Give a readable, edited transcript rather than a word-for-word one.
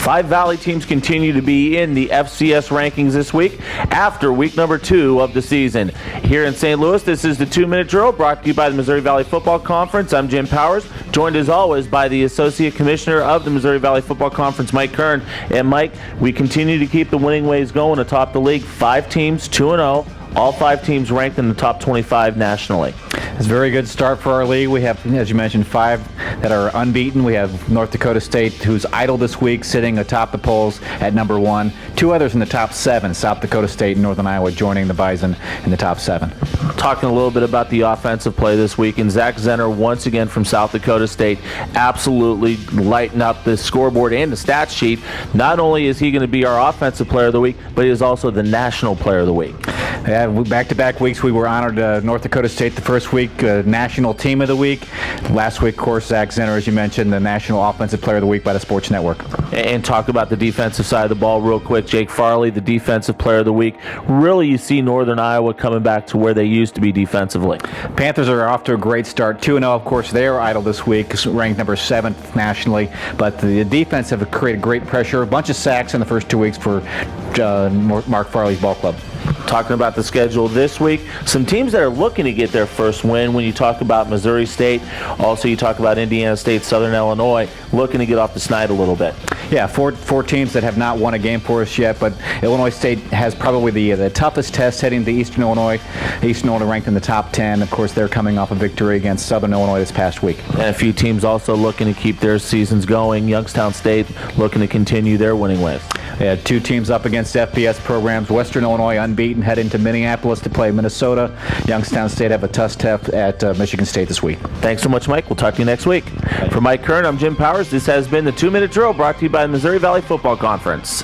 5 Valley teams continue to be in the FCS rankings this week after week number 2 of the season. Here in St. Louis, this is the 2-minute drill brought to you by the Missouri Valley Football Conference. I'm Jim Powers, joined as always by the Associate Commissioner of the Missouri Valley Football Conference, Mike Kern. And Mike, we continue to keep the winning ways going atop the league. 5 teams, 2-0. All 5 teams ranked in the top 25 nationally. It's a very good start for our league. We have, as you mentioned, 5 that are unbeaten. We have North Dakota State, who's idle this week, sitting atop the polls at number 1. 2 others in the top 7, South Dakota State and Northern Iowa joining the Bison in the top 7. Talking a little bit about the offensive play this week, and Zach Zenner, once again from South Dakota State, absolutely lighting up the scoreboard and the stat sheet. Not only is he going to be our offensive player of the week, but he is also the national player of the week. Yeah, back-to-back weeks we were honored North Dakota State the first week, National Team of the Week. Last week, of course, Zach Zenner, as you mentioned, the National Offensive Player of the Week by the Sports Network. And talk about the defensive side of the ball real quick. Jake Farley, the Defensive Player of the Week. Really, you see Northern Iowa coming back to where they used to be defensively. Panthers are off to a great start. 2-0, of course, they are idle this week, ranked number 7th nationally. But the defense have created great pressure. A bunch of sacks in the first 2 weeks for Mark Farley's ball club. Talking about the schedule this week, some teams that are looking to get their first win. When you talk about Missouri State, also you talk about Indiana State, Southern Illinois, looking to get off the snide a little bit. Yeah, four teams that have not won a game for us yet, but Illinois State has probably the toughest test heading to Eastern Illinois. Eastern Illinois ranked in the top 10. Of course, they're coming off a victory against Southern Illinois this past week. And a few teams also looking to keep their seasons going. Youngstown State looking to continue their winning ways. Yeah, 2 teams up against FBS programs. Western Illinois unbeaten, heading to Minneapolis to play Minnesota. Youngstown State have a tough test at Michigan State this week. Thanks so much, Mike. We'll talk to you next week. For Mike Kern, I'm Jim Powers. This has been the 2-minute drill brought to you by the Missouri Valley Football Conference.